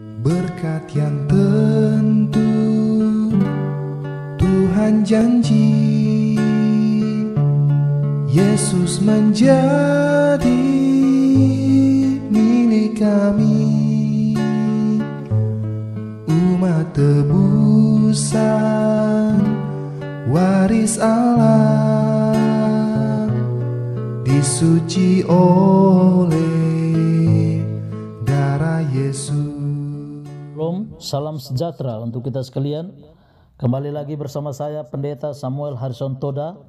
Berkat yang tentu Tuhan janji, Yesus menjadi milik kami, umat tebusan, waris Allah, disuci oleh darah Yesus. Salam sejahtera untuk kita sekalian. Kembali lagi bersama saya Pendeta Samuel Harrison Toda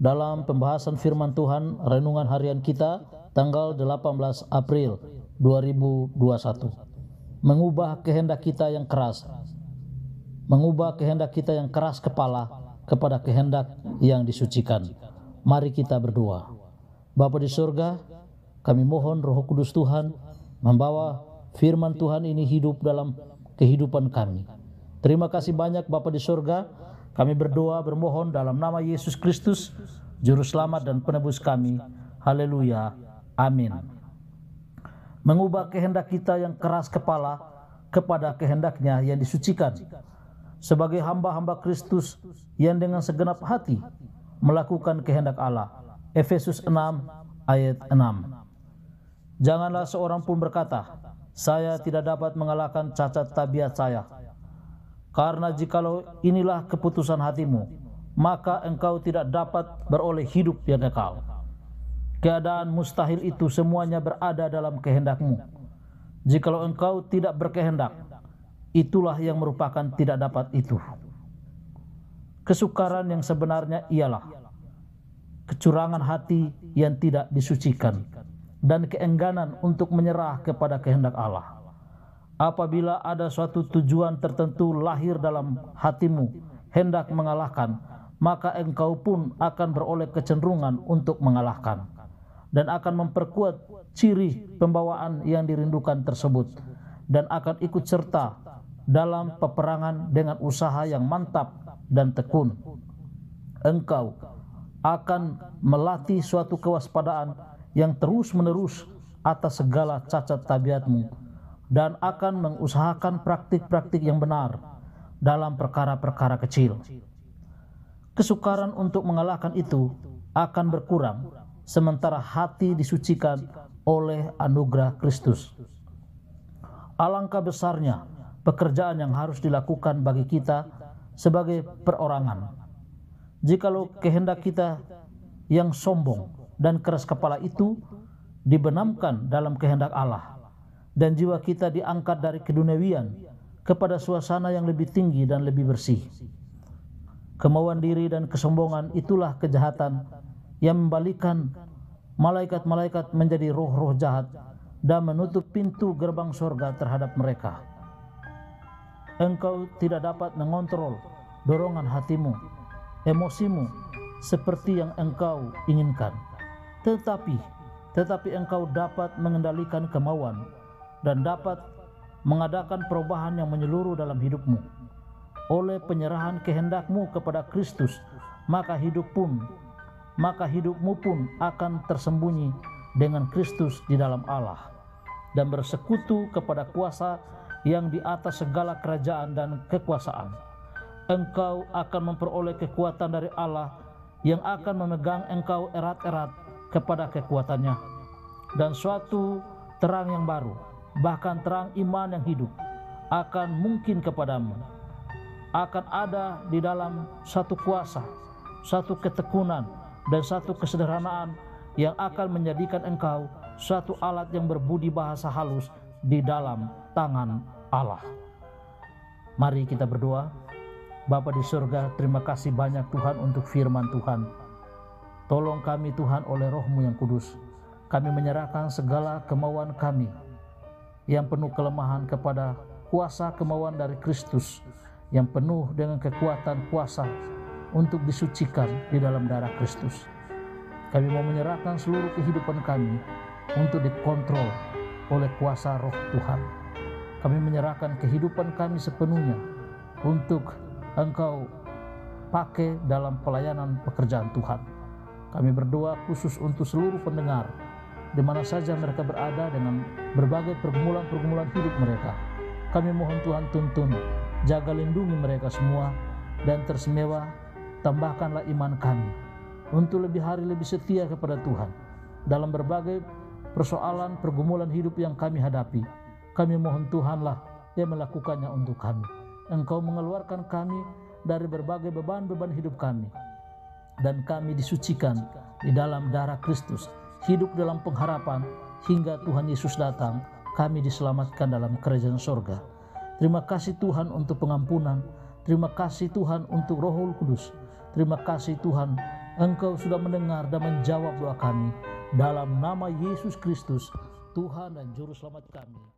dalam pembahasan firman Tuhan renungan harian kita tanggal 18 April 2021. Mengubah kehendak kita yang keras. Mengubah kehendak kita yang keras kepala kepada kehendak yang disucikan. Mari kita berdoa. Bapa di surga, kami mohon Roh Kudus Tuhan membawa firman Tuhan ini hidup dalam kehidupan kami. Terima kasih banyak Bapa di surga. Kami berdoa bermohon dalam nama Yesus Kristus, Juru Selamat dan Penebus kami. Haleluya. Amin. Mengubah kehendak kita yang keras kepala kepada kehendaknya yang disucikan. Sebagai hamba-hamba Kristus yang dengan segenap hati melakukan kehendak Allah. Efesus 6 ayat 6. Janganlah seorang pun berkata, saya tidak dapat mengalahkan cacat tabiat saya. Karena jikalau inilah keputusan hatimu, maka engkau tidak dapat beroleh hidup yang kekal. Keadaan mustahil itu semuanya berada dalam kehendakmu. Jikalau engkau tidak berkehendak, itulah yang merupakan tidak dapat itu. Kesukaran yang sebenarnya ialah kecurangan hati yang tidak disucikan dan keengganan untuk menyerah kepada kehendak Allah. Apabila ada suatu tujuan tertentu lahir dalam hatimu hendak mengalahkan, maka engkau pun akan beroleh kecenderungan untuk mengalahkan dan akan memperkuat ciri pembawaan yang dirindukan tersebut dan akan ikut serta dalam peperangan dengan usaha yang mantap dan tekun. Engkau akan melatih suatu kewaspadaan yang terus-menerus atas segala cacat tabiatmu dan akan mengusahakan praktik-praktik yang benar dalam perkara-perkara kecil. Kesukaran untuk mengalahkan itu akan berkurang sementara hati disucikan oleh anugerah Kristus. Alangkah besarnya pekerjaan yang harus dilakukan bagi kita sebagai perorangan. Jikalau kehendak kita yang sombong dan keras kepala itu dibenamkan dalam kehendak Allah, dan jiwa kita diangkat dari keduniawian kepada suasana yang lebih tinggi dan lebih bersih. Kemauan diri dan kesombongan itulah kejahatan yang membalikkan malaikat-malaikat menjadi roh-roh jahat dan menutup pintu gerbang surga terhadap mereka. Engkau tidak dapat mengontrol dorongan hatimu, emosimu seperti yang engkau inginkan. Tetapi engkau dapat mengendalikan kemauan dan dapat mengadakan perubahan yang menyeluruh dalam hidupmu. Oleh penyerahan kehendakmu kepada Kristus, maka hidupmu pun akan tersembunyi dengan Kristus di dalam Allah dan bersekutu kepada kuasa yang di atas segala kerajaan dan kekuasaan. Engkau akan memperoleh kekuatan dari Allah yang akan memegang engkau erat-erat kepada kekuatannya, dan suatu terang yang baru, bahkan terang iman yang hidup akan mungkin kepadamu. Akan ada di dalam satu kuasa, satu ketekunan dan satu kesederhanaan yang akan menjadikan engkau suatu alat yang berbudi bahasa halus di dalam tangan Allah. Mari kita berdoa. Bapa di surga, terima kasih banyak Tuhan untuk firman Tuhan. Tolong kami Tuhan oleh Roh-Mu yang kudus. Kami menyerahkan segala kemauan kami yang penuh kelemahan kepada kuasa kemauan dari Kristus yang penuh dengan kekuatan kuasa untuk disucikan di dalam darah Kristus. Kami mau menyerahkan seluruh kehidupan kami untuk dikontrol oleh kuasa Roh Tuhan. Kami menyerahkan kehidupan kami sepenuhnya untuk Engkau pakai dalam pelayanan pekerjaan Tuhan. Kami berdoa khusus untuk seluruh pendengar di mana saja mereka berada dengan berbagai pergumulan-pergumulan hidup mereka. Kami mohon Tuhan tuntun, jaga lindungi mereka semua, dan tersemewa tambahkanlah iman kami untuk lebih hari lebih setia kepada Tuhan dalam berbagai persoalan pergumulan hidup yang kami hadapi. Kami mohon Tuhanlah yang melakukannya untuk kami. Engkau mengeluarkan kami dari berbagai beban-beban hidup kami, dan kami disucikan di dalam darah Kristus, hidup dalam pengharapan hingga Tuhan Yesus datang, kami diselamatkan dalam kerajaan sorga. Terima kasih Tuhan untuk pengampunan. Terima kasih Tuhan untuk Roh Kudus. Terima kasih Tuhan, Engkau sudah mendengar dan menjawab doa kami. Dalam nama Yesus Kristus, Tuhan dan Juru Selamat kami.